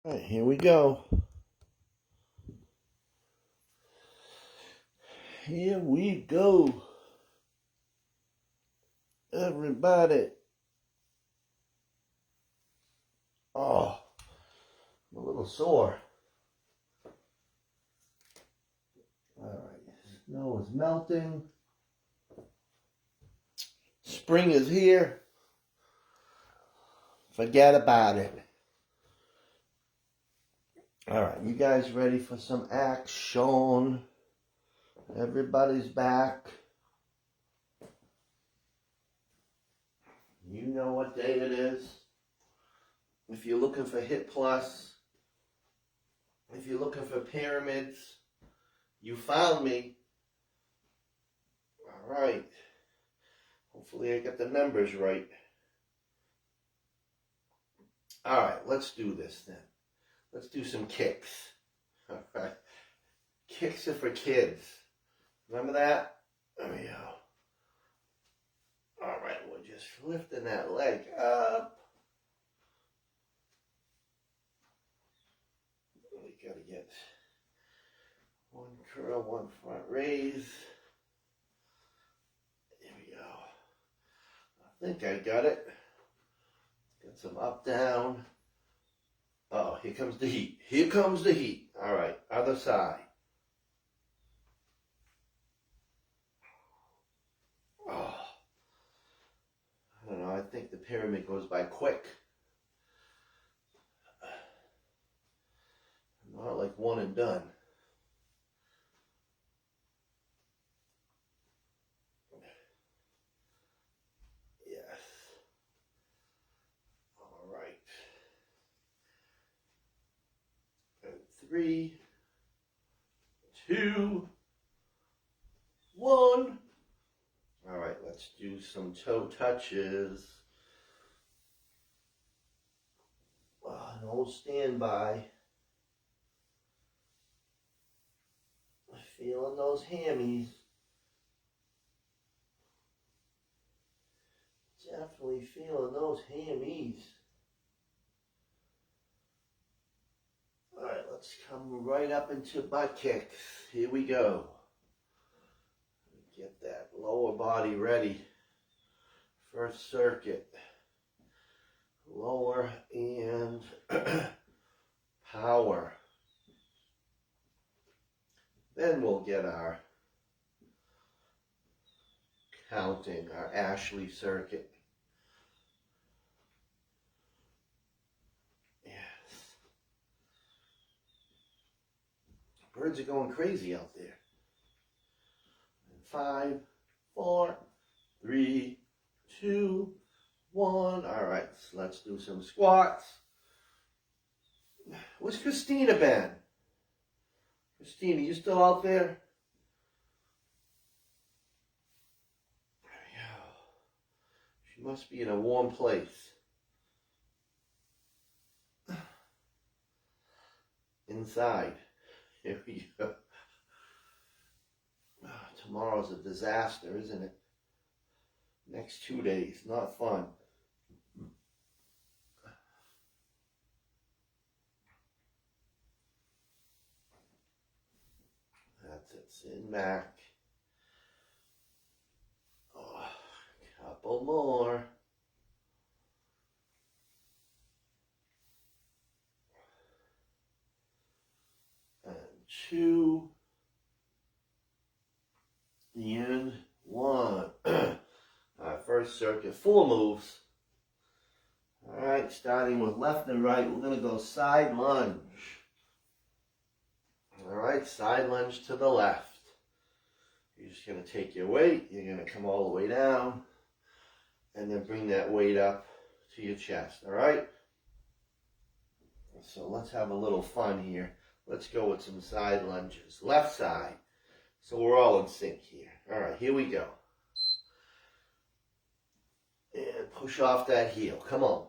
All right, here we go. Here we go. Everybody. Oh, I'm a little sore. All right, snow is melting. Spring is here. Forget about it. All right, you guys ready for some action? Everybody's back. You know what day it is. If you're looking for HiitPlus, if you're looking for pyramids, you found me. All right. Hopefully I got the numbers right. All right, let's do this then. Let's do some kicks. All right. Kicks are for kids. Remember that? There we go. All right, we're just lifting that leg up. We gotta get one curl, one front raise. There we go. I think I got it. Get some up, down. Oh, here comes the heat. Here comes the heat. All right, other side. Oh, I don't know. I think the pyramid goes by quick. Not like one and done. Yes. All right. And 3, 2, 1. All right, let's do some toe touches. No standby. Feeling those hammies. Definitely feeling those hammies. All right, let's come right up into butt kicks. Here we go. Get that lower body ready. First circuit. Lower and power. Then we'll get our counting, our Ashley circuit. Yes. Birds are going crazy out there. 5, 4, 3, 2, 1. All right, so let's do some squats. Where's Christina been? Christina, you still out there? There we go. She must be in a warm place. Inside. Here we go. Tomorrow's a disaster, isn't it? Next 2 days, not fun. That's it, sit back. Oh, couple more. And 2. And 1. Alright, first circuit, 4 moves. Alright, starting with left and right, we're going to go side lunge. Alright, side lunge to the left. You're just going to take your weight, you're going to come all the way down, and then bring that weight up to your chest, alright? So let's have a little fun here. Let's go with some side lunges. Left side. So we're all in sync here. Alright, here we go. And push off that heel. Come on.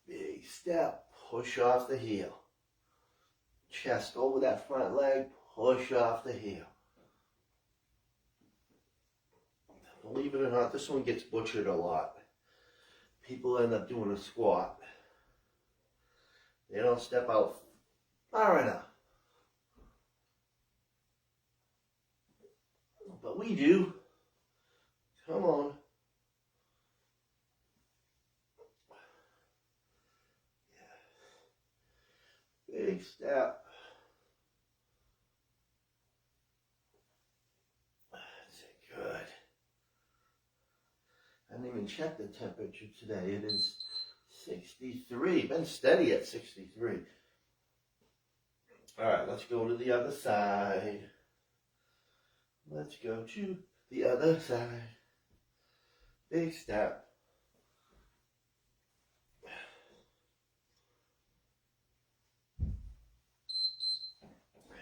Big step. Push off the heel. Chest over that front leg. Push off the heel. Believe it or not, this one gets butchered a lot. people end up doing a squat. They don't step out far enough. But we do. Come on. Big step. That's it. Good. I didn't even check the temperature today. It is 63. Been steady at 63. All right, let's go to the other side. Let's go to the other side. Big step.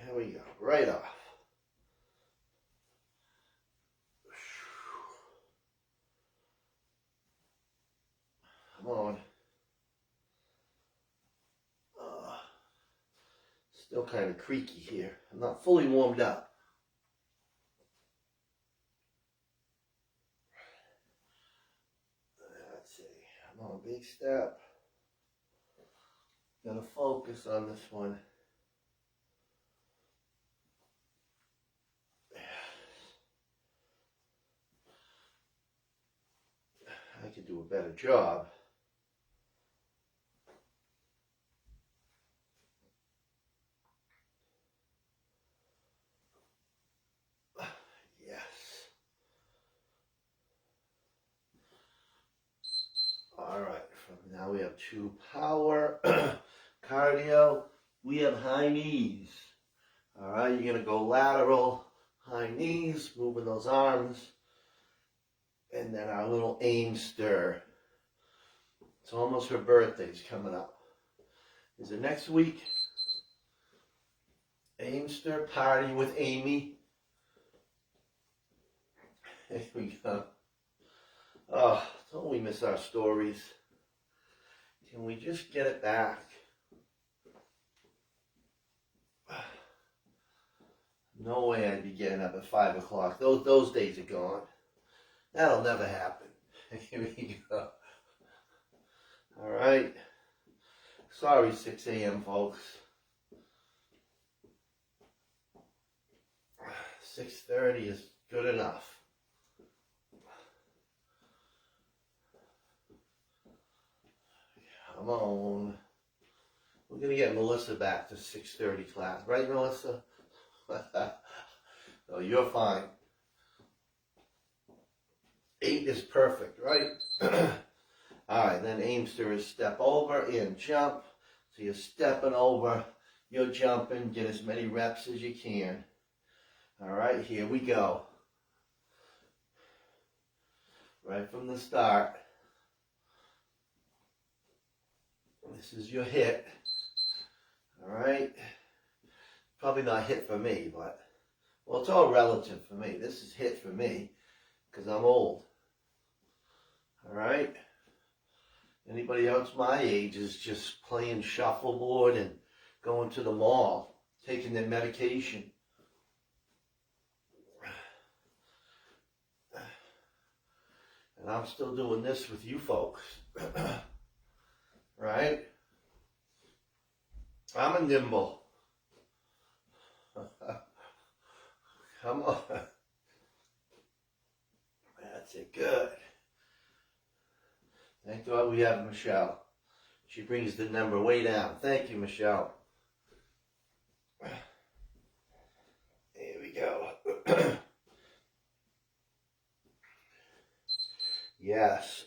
Here we go. Right off. Come on. Still kind of creaky here. I'm not fully warmed up. Let's see. Come on, big step. Gotta focus on this one. I could do a better job. Yes. All right, from now we have 2 power, cardio, we have high knees. All right, you're gonna go lateral, high knees, moving those arms, and then our little aim stir. It's almost her birthday's coming up. Is it next week? Aim stir party with Amy. Here we go. Oh, don't we miss our stories? Can we just get it back? No way I'd be getting up at 5 o'clock. Those days are gone. That'll never happen. Here we go. All right. Sorry, 6 a.m. folks. 6:30 is good enough. Come on. We're going to get Melissa back to 6:30 class. Right, Melissa? No, you're fine. 8 is perfect, right? All right, then aimster is step over and jump. So you're stepping over, you're jumping, get as many reps as you can. All right, here we go. Right from the start. This is your hit. All right. Probably not hit for me, but, well, it's all relative for me. This is hit for me because I'm old. All right. Anybody else my age is just playing shuffleboard and going to the mall, taking their medication. And I'm still doing this with you folks. Right? I'm a nimble. Come on. That's it. Good. Thank God we have Michelle. She brings the number way down. Thank you, Michelle. Here we go. Yes.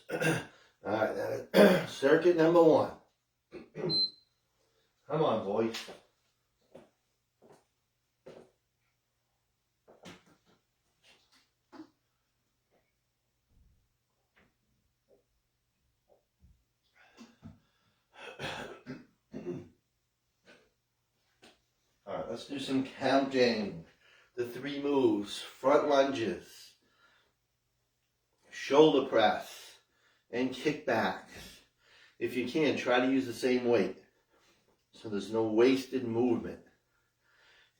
All right, that is circuit number 1. Come on, boys. All right, let's do some counting. The 3 moves: front lunges, shoulder press, and kickbacks. If you can, try to use the same weight so there's no wasted movement,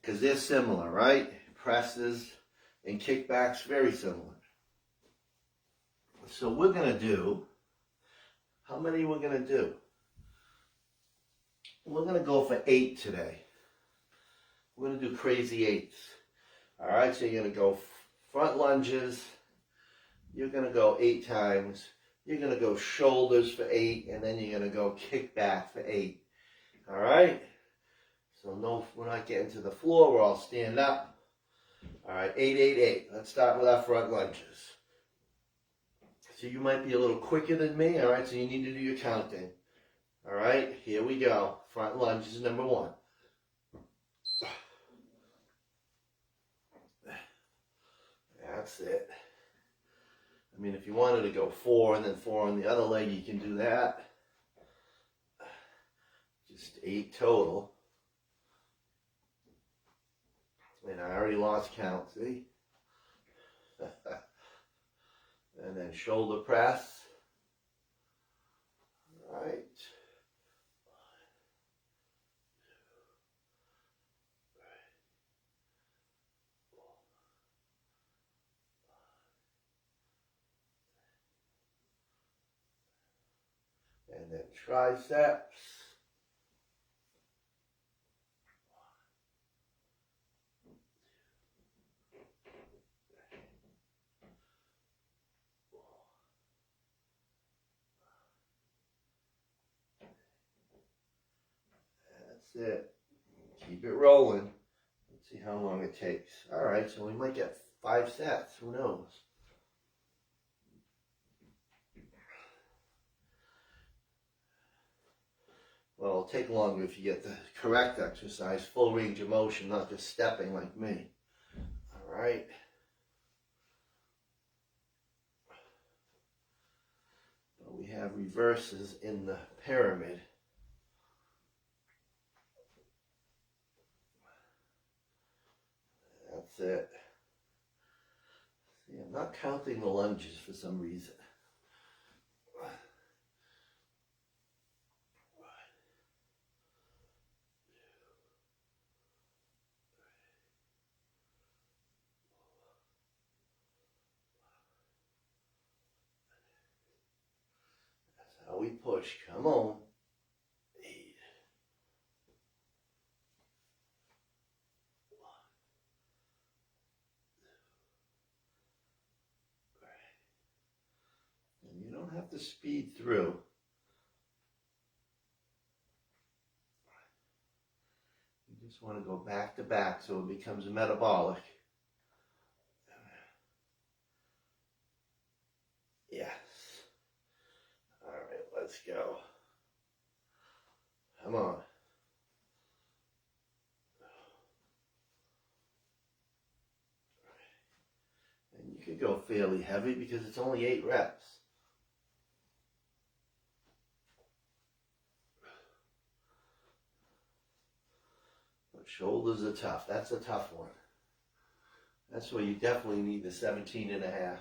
because they're similar, right? Presses and kickbacks, very similar. So we're going to do How many we're going to do? We're going to go for 8 today. We're going to do crazy 8s. All right, so you're going to go front lunges. You're going to go 8 times. You're going to go shoulders for 8, and then you're going to go kick back for 8. All right? So no, we're not getting to the floor. We're all stand up. All right, 8, 8, 8. Let's start with our front lunges. So you might be a little quicker than me. All right, so you need to do your counting. All right, here we go. Front lunge is number 1. That's it. I mean, if you wanted to go 4 and then 4 on the other leg, you can do that. Just 8 total. And I already lost count, see? And then shoulder press. All right. And then triceps. That's it. Keep it rolling. Let's see how long it takes. All right, so we might get 5 sets. Who knows? Well, it'll take longer if you get the correct exercise, full range of motion, not just stepping like me. All right. But we have reverses in the pyramid. That's it. See, I'm not counting the lunges for some reason. That's how we push. Come on. 8. And you don't have to speed through. You just want to go back to back so it becomes metabolic. Yes. All right, let's go. Come on. And you could go fairly heavy because it's only 8 reps. But shoulders are tough. That's a tough one. That's where you definitely need the 17.5.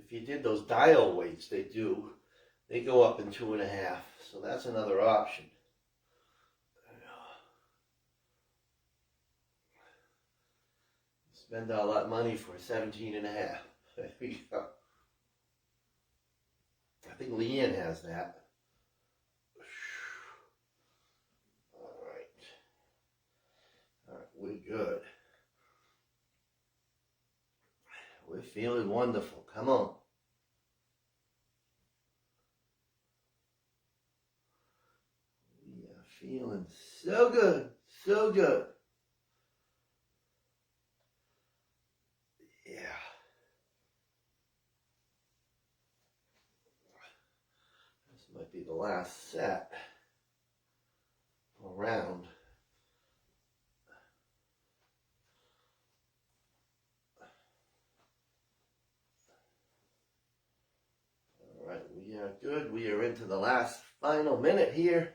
If you did those dial weights, they go up in 2.5. So that's another option. Spend all that money for 17.5. There we go. I think Leanne has that. All right, we're good. We're feeling wonderful. Come on. We are feeling so good. So good. Yeah. This might be the last set. Or round. Alright, we are good. We are into the last final minute here.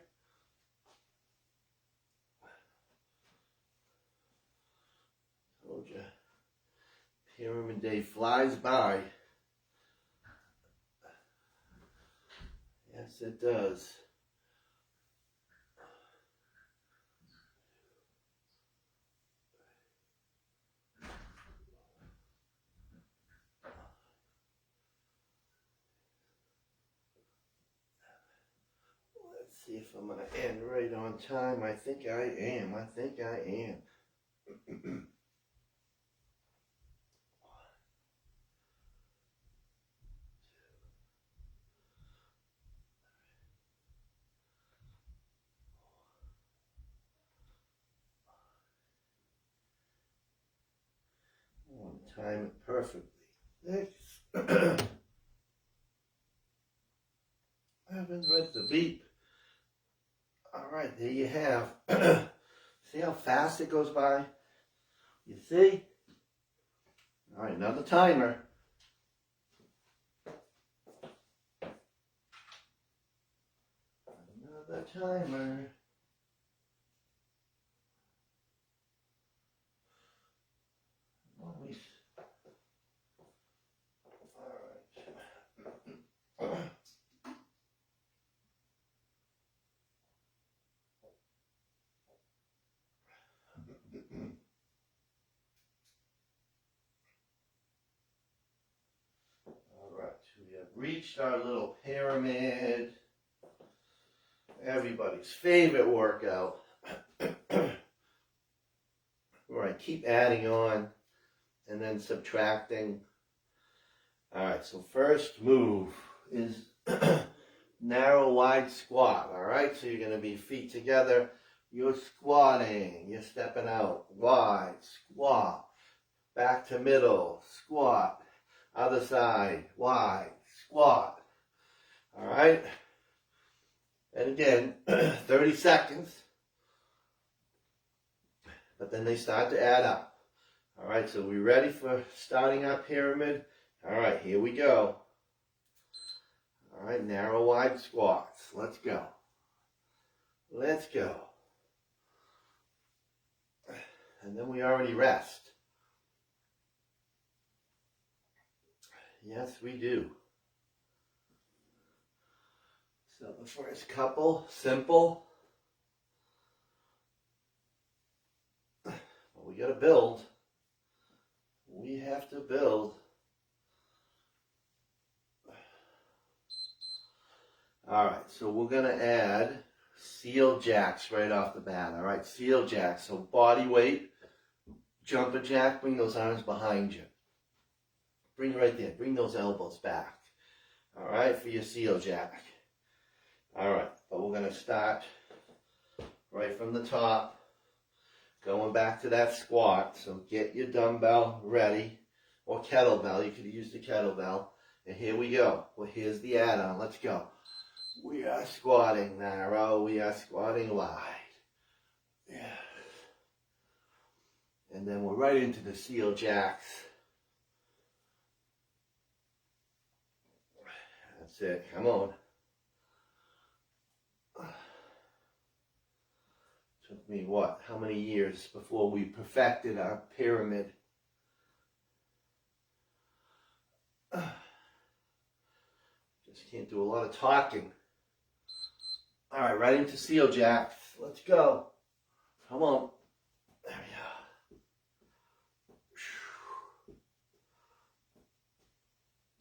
Told you. Pyramid day flies by. Yes, it does. See if I'm going to end right on time. I think I am. I think I am. I want to time it perfectly. I haven't read the beep. All right, there you have. See how fast it goes by? You see? All right, another timer. Another timer. Always. All right. All right, we have reached our little pyramid. Everybody's favorite workout. Where I keep adding on and then subtracting. All right, so first move is narrow, wide squat. All right, so you're going to be feet together. You're squatting. You're stepping out. Wide, squat. Back to middle, squat. Other side, wide, squat. All right. And again, 30 seconds. But then they start to add up. All right, so we ready for starting our pyramid? All right, here we go. All right, narrow, wide squats. Let's go. Let's go. And then we already rest. Yes, we do. So the first couple, simple. But we got to build. We have to build. All right, so we're going to add seal jacks right off the bat. All right, seal jacks. So body weight, jumper jack, bring those arms behind you. Bring right there. Bring those elbows back. All right, for your seal jack. All right, but we're going to start right from the top, going back to that squat. So get your dumbbell ready, or kettlebell. You could use the kettlebell. And here we go. Well, here's the add-on. Let's go. We are squatting narrow. We are squatting wide. Yes. And then we're right into the seal jacks. That's it. Come on. Took me what? How many years before we perfected our pyramid? Just can't do a lot of talking. All right, right into seal jacks. Let's go. Come on. There we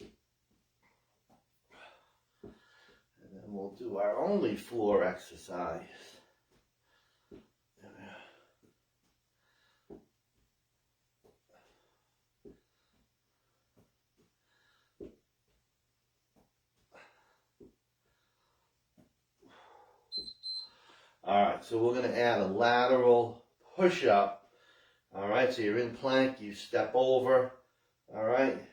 go. And then we'll do our only floor exercise. All right, so we're going to add a lateral push-up. All right, so you're in plank, you step over. All right,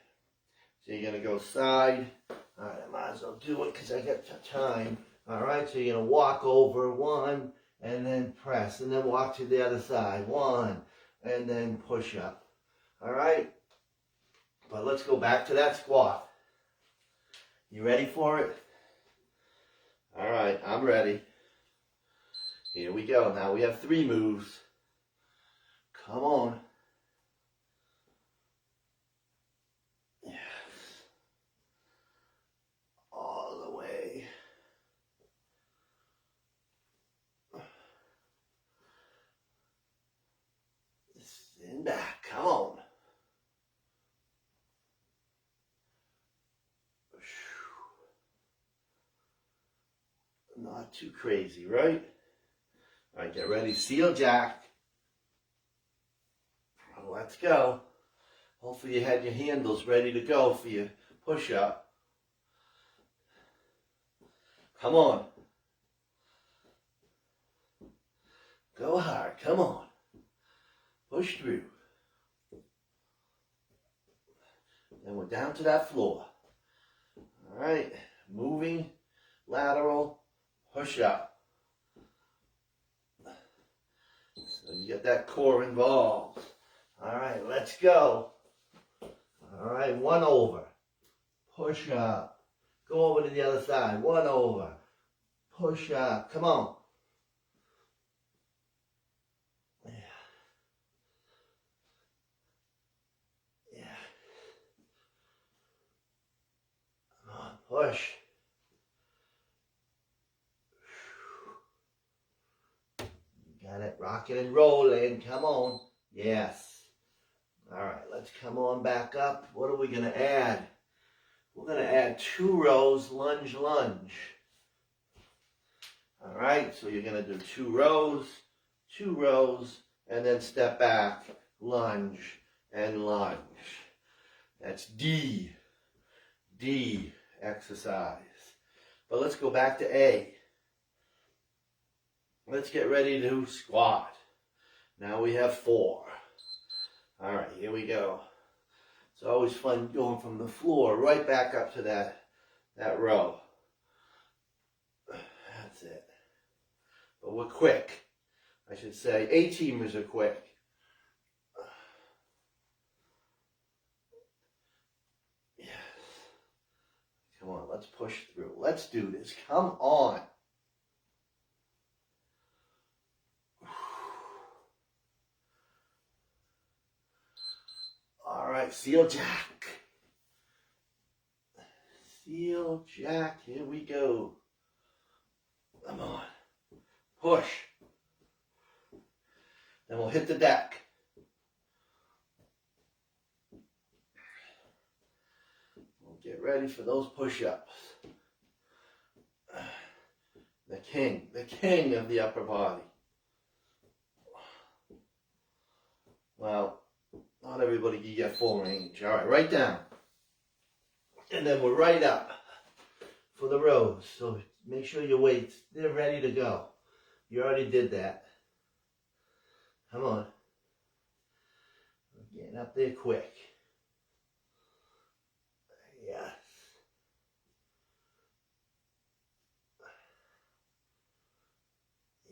so you're going to go side. All right, I might as well do it because I got time. All right, so you're going to walk over one and then press and then walk to the other side. One and then push up. All right, but let's go back to that squat. You ready for it? All right, I'm ready. Here we go. Now we have 3 moves. Come on. Yes. All the way. Stand back. Come on. Not too crazy, right? All right, get ready. Seal jack. Let's go. Hopefully you had your handles ready to go for your push-up. Come on. Go hard. Come on. Push through. And we're down to that floor. All right. Moving, lateral, push-up. So you get that core involved. All right, let's go. All right, one over. Push up. Go over to the other side. One over. Push up. Come on. Yeah. Yeah. Come on, push. Got it. Rocking and rolling. Come on. Yes. All right, let's come on back up. What are we going to add? We're going to add 2 rows, lunge, lunge. All right, so you're going to do 2 rows, and then step back, lunge, and lunge. That's D exercise. But let's go back to A. Let's get ready to squat. Now we have 4. All right, here we go. It's always fun going from the floor right back up to that row. That's it. But we're quick. I should say A-teamers are quick. Yes. Come on, let's push through. Let's do this. Come on. All right, seal jack. Seal jack, here we go. Come on. Push. Then we'll hit the deck. We'll get ready for those push-ups. The king of the upper body. Well, not everybody can get full range. All right, right down. And then we're right up for the rows. So make sure your weights, they're ready to go. You already did that. Come on. We're getting up there quick. Yes.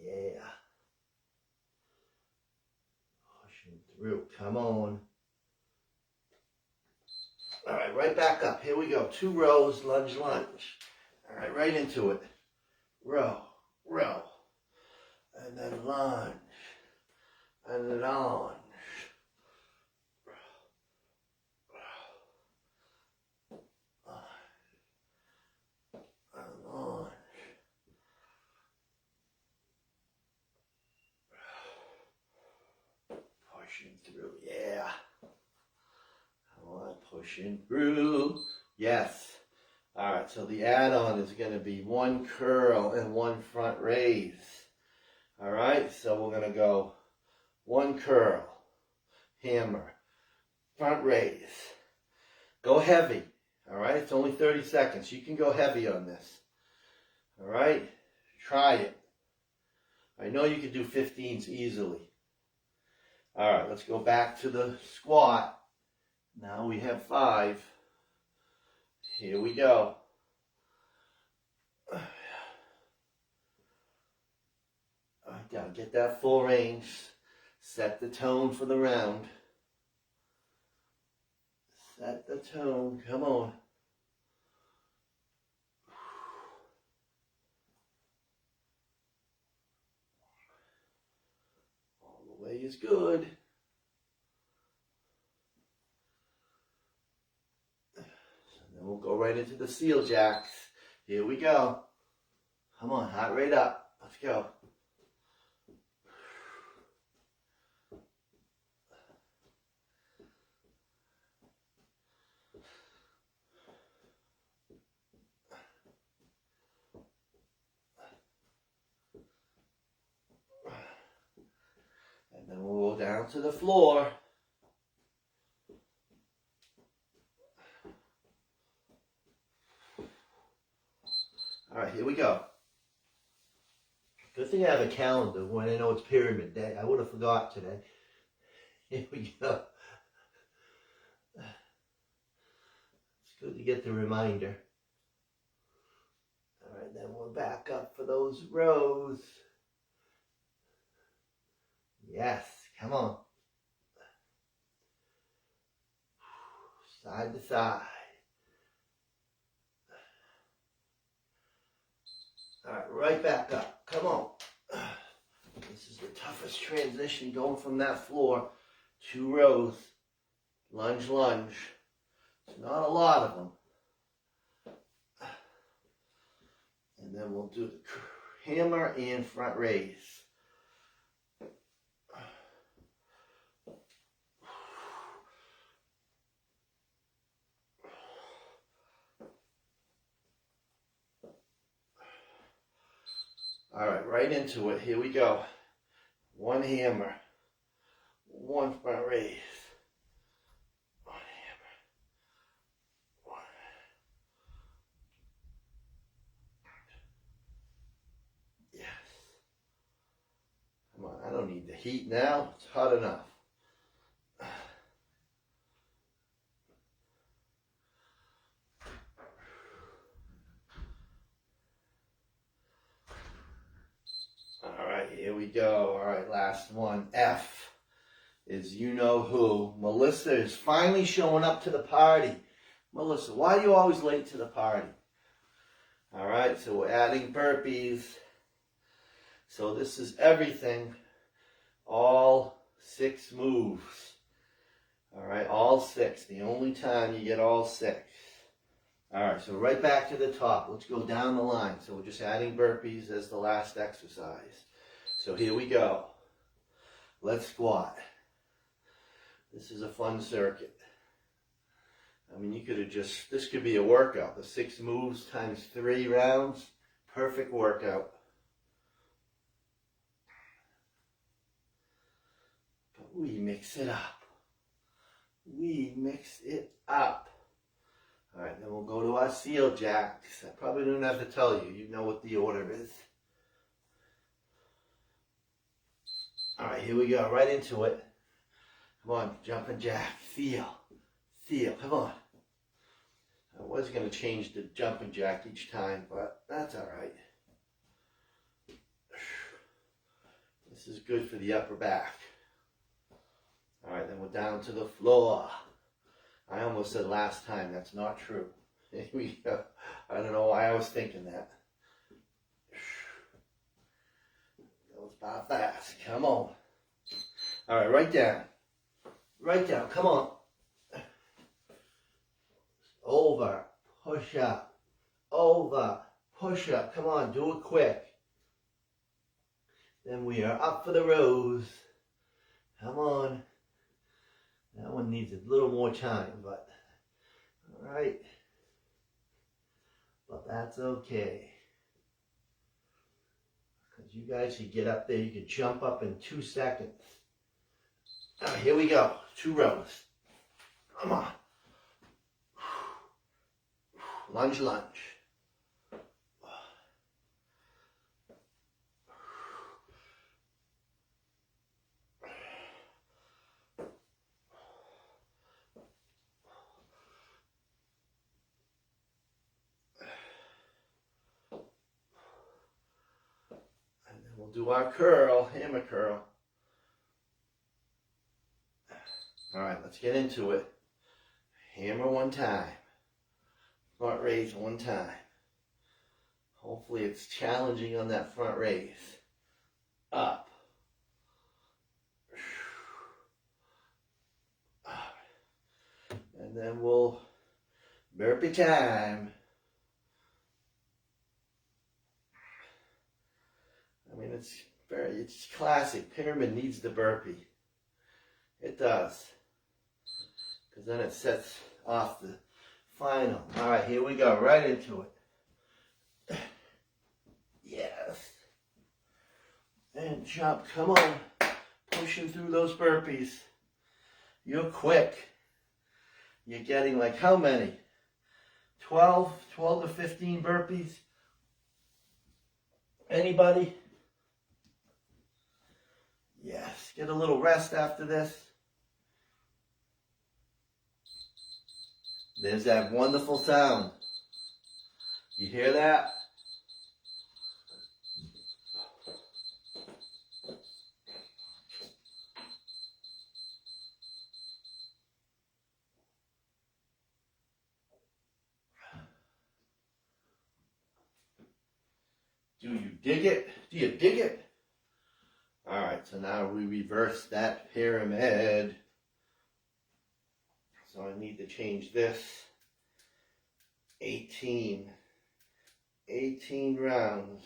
Yeah. Pushing through. Come on. All right, right back up. Here we go. 2 rows, lunge, lunge. All right, right into it. Row, row. And then lunge. And lunge. And lunge. Pushing through, yeah. Come on, pushing through. Yes. All right, so the add-on is going to be 1 curl and 1 front raise. All right, so we're going to go 1 curl, hammer, front raise. Go heavy. All right, it's only 30 seconds. You can go heavy on this. All right, try it. I know you can do 15s easily. All right, let's go back to the squat. Now we have 5. Here we go. I gotta get that full range. Set the tone for the round. Set the tone. Come on. All the way is good. And we'll go right into the seal jacks. Here we go. Come on, heart rate up. Let's go. to the floor. All right, here we go. Good thing I have a calendar when I know it's pyramid day. I would have forgot today. Here we go. It's good to get the reminder. All right, then we'll back up for those rows. Yes, come on. Side to side. All right, right back up. Come on. This is the toughest transition, going from that floor, 2 rows, lunge, lunge. It's not a lot of them. And then we'll do the hammer and front raise. All right, right into it. Here we go. 1 hammer, 1 front raise. 1 hammer, 1. Yes. Come on, I don't need the heat now. It's hot enough. Here we go. All right, last one. F is you know who. Melissa is finally showing up to the party. Melissa, why are you always late to the party? All right, so we're adding burpees. So this is everything. All 6 moves. All right, all 6. The only time you get all 6. All right, so right back to the top. Let's go down the line. So we're just adding burpees as the last exercise. So here we go. Let's squat. This is a fun circuit. I mean, you could have just, this could be a workout. The 6 moves times 3 rounds. Perfect workout. But we mix it up. We mix it up. All right, then we'll go to our seal jacks. I probably don't have to tell you. You know what the order is. All right, here we go, right into it. Come on, jumping jack, seal, seal, come on. I was going to change the jumping jack each time, but that's all right. This is good for the upper back. All right, then we're down to the floor. I almost said last time, that's not true. Here we go. I don't know why I was thinking that. Goes by fast. Come on. All right, right down. Right down. Come on. Over. Push up. Over. Push up. Come on. Do it quick. Then we are up for the rows. Come on. That one needs a little more time, but all right. But that's okay. Because you guys should get up there. You can jump up in 2 seconds. All right, here we go. 2 rows. Come on. Lunge, lunge. We'll do our curl, hammer curl. All right, let's get into it. Hammer 1 time. Front raise 1 time. Hopefully it's challenging on that front raise. Up. Up. And then we'll burpee time. I mean, it's classic. Pyramid needs the burpee. It does. Because then it sets off the final. All right, here we go. Right into it. Yes. And jump. Come on. pushing through those burpees. You're quick. You're getting like how many? 12 to 15 burpees? Anybody? Yes. Get a little rest after this. There's that wonderful sound. You hear that? Do you dig it? Do you dig it? All right, so now we reverse that pyramid. So I need to change this. 18 rounds.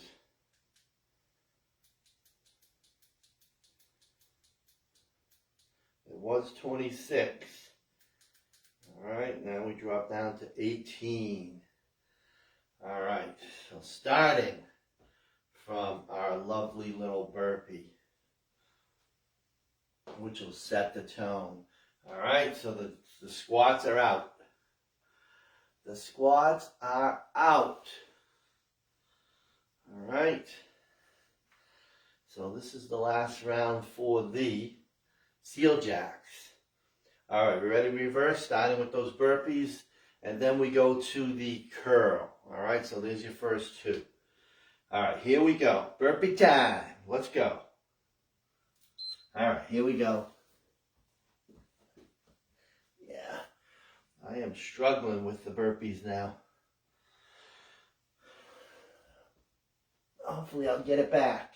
It was 26. All right, now we drop down to 18. All right, so starting from our lovely little burpee, which will set the tone. All right, so the squats are out. The squats are out. All right. So this is the last round for the seal jacks. All right, we're ready to reverse, starting with those burpees, and then we go to the curl. All right, so there's your first two. All right, here we go. Burpee time. Let's go. All right, here we go. Yeah, I am struggling with the burpees now. Hopefully I'll get it back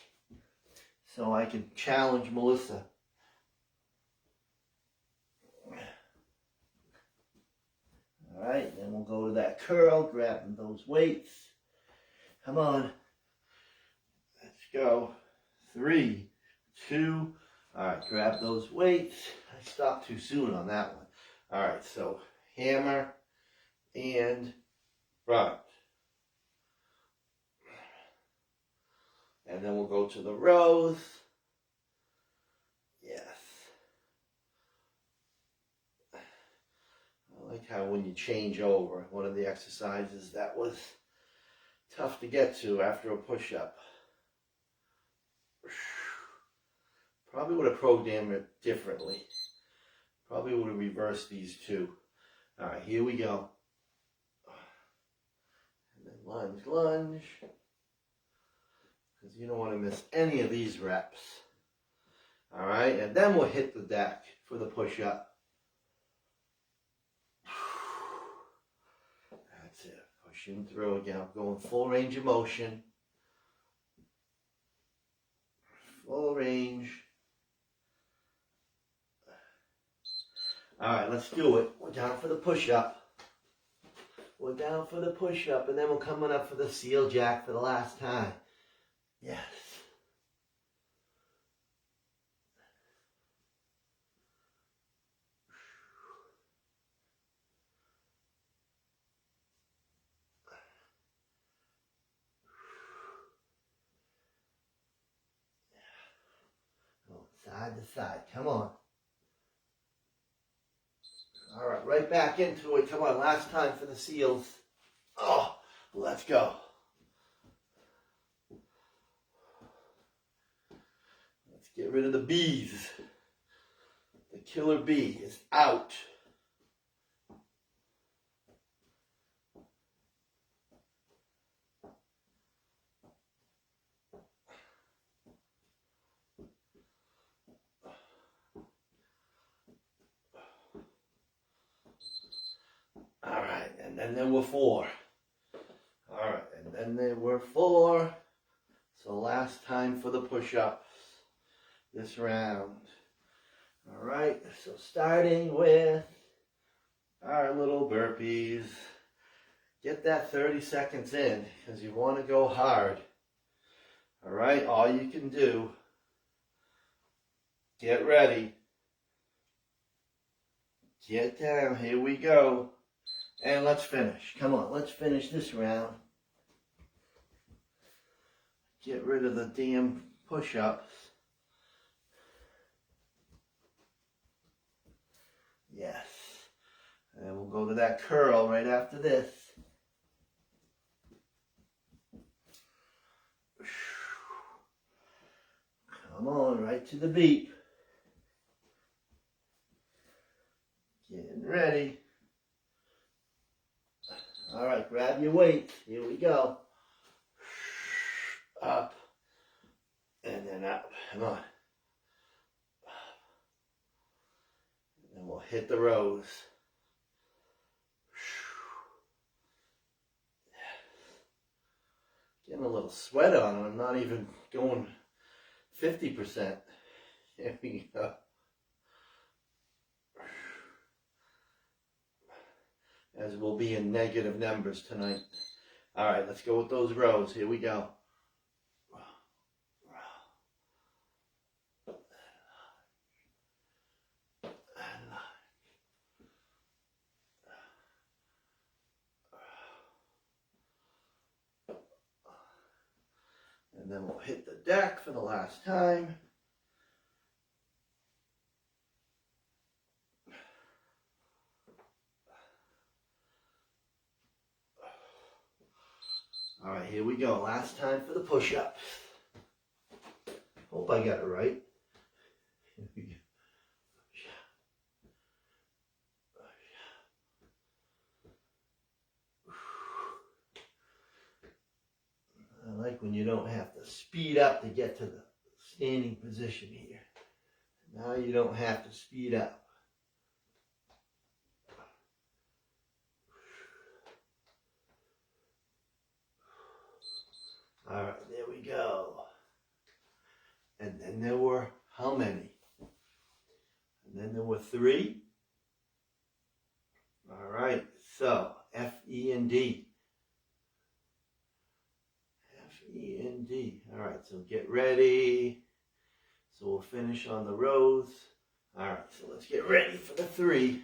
so I can challenge Melissa. All right, then we'll go to that curl, grabbing those weights. Come on. Let's go. 3, 2. All right, grab those weights. I stopped too soon on that one. All right, so hammer and front. And then we'll go to the rows. Yes. I like how when you change over, one of the exercises that was tough to get to after a push-up. Probably would have programmed it differently. Probably would have reversed these two. All right, here we go. And then lunge, lunge. Because you don't want to miss any of these reps. All right, and then we'll hit the deck for the push-up. That's it. Pushing through again. Going full range of motion. Full range. All right, let's do it. We're down for the push-up. We're down for the push-up, and then we're coming up for the seal jack for the last time. Yes. Go side to side. Come on. All right, right back into it. Come on, last time for the seals. Oh, let's go. Let's get rid of the bees. The killer bee is out. All right, and then there were 4. All right, and then there were 4. So last time for the push-ups this round. All right, so starting with our little burpees. Get that 30 seconds in because you want to go hard. All right, all you can do. Get ready. Get down, here we go. And let's finish. Come on, let's finish this round. Get rid of the damn push-ups. Yes. And we'll go to that curl right after this. Come on, right to the beat. Getting ready. All right, grab your weight. Here we go. Up. And then up. Come on. And then we'll hit the rows. Getting a little sweat on them. I'm not even going 50%. Here we go. As we'll be in negative numbers tonight. All right, let's go with those rows. Here we go. And then we'll hit the deck for the last time. All right, here we go. Last time for the push-up. Hope I got it right. Here we go. I like when you don't have to speed up to get to the standing position here. Now you don't have to speed up. All right, there we go. And then there were how many? And then there were 3. All right, so F, E, and D. F, E, and D. All right, so get ready. So we'll finish on the rows. All right, so let's get ready for the 3.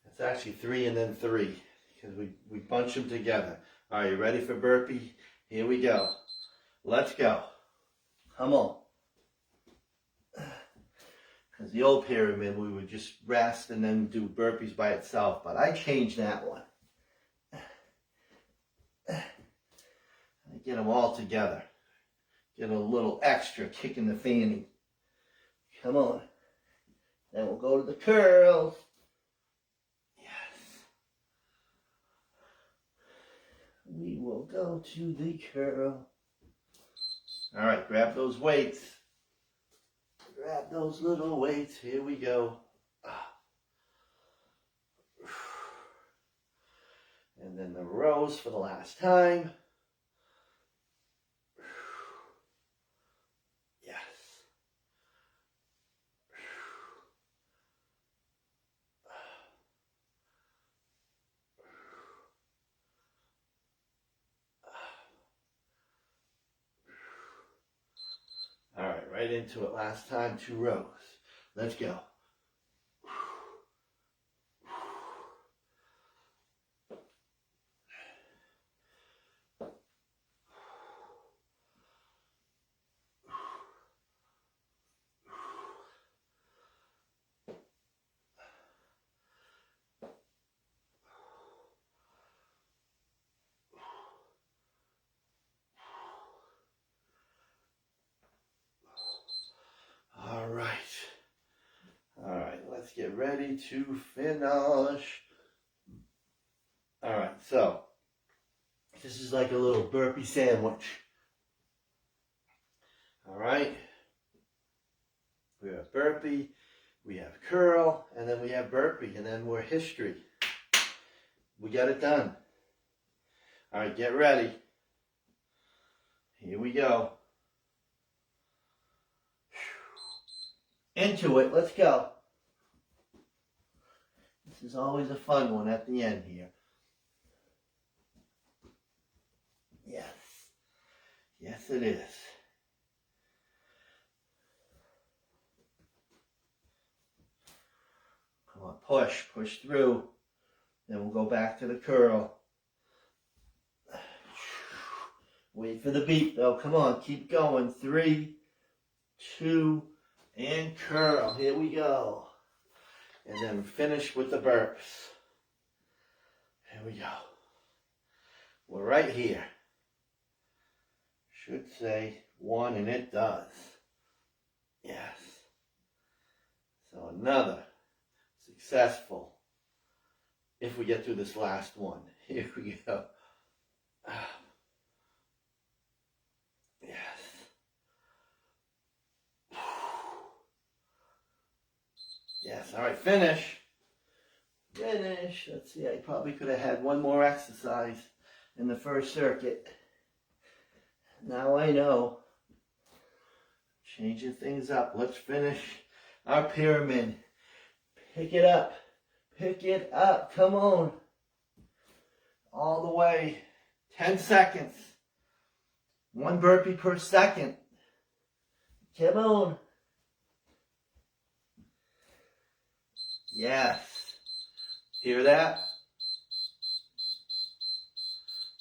It's actually 3 and then 3 because we bunch them together. All right, you ready for burpee? Here we go. Let's go. Come on. Because the old pyramid, we would just rest and then do burpees by itself. But I changed that one. I get them all together. Get a little extra kick in the fanny. Come on. Then we'll go to the curls. We will go to the curl. All right, grab those weights. Grab those little weights. Here we go. And then the rows for the last time. Yes. All right, right into it. Last time, 2 rows. Let's go. All right, let's get ready to finish. All right, so this is like a little burpee sandwich. All right, we have burpee, we have curl, and then we have burpee, and then we're history. We got it done. All right, get ready. Here we go. Into it, let's go. This is always a fun one at the end here. Yes. Yes, it is. Come on, push through. Then we'll go back to the curl. Wait for the beat though. Come on, keep going. 3, 2, and curl. Here we go. and then finish with the burps. Here we go. We're right here. Should say 1, and it does. Yes. So another successful, if we get through this last one. Here we go. Yes. Yes, all right, finish. Finish. Let's see, I probably could have had one more exercise in the first circuit. Now I know. Changing things up. Let's finish our pyramid. Pick it up. Pick it up. Come on. All the way. 10 seconds. 1 burpee per second. Come on. Yes. Hear that?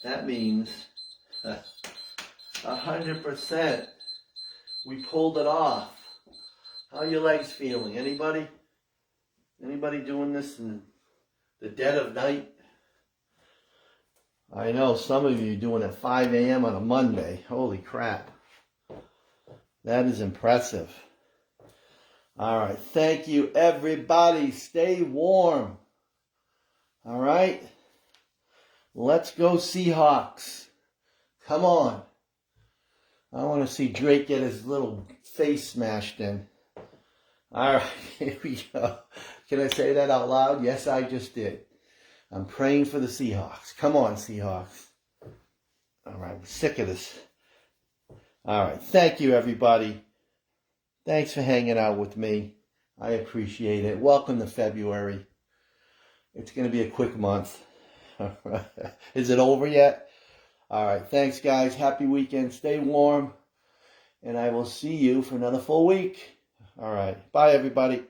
That means 100%. We pulled it off. How are your legs feeling? Anybody? Anybody doing this in the dead of night? I know some of you are doing it at 5 a.m. on a Monday. Holy crap. That is impressive. All right. Thank you, everybody. Stay warm. All right. Let's go Seahawks. Come on. I want to see Drake get his little face smashed in. All right, here we go. Can I say that out loud? Yes, I just did. I'm praying for the Seahawks. Come on, Seahawks. All right, I'm sick of this. All right, thank you, everybody. Thanks for hanging out with me. I appreciate it. Welcome to February. It's going to be a quick month. Is it over yet? All right. Thanks, guys. Happy weekend. Stay warm. And I will see you for another full week. All right. Bye, everybody.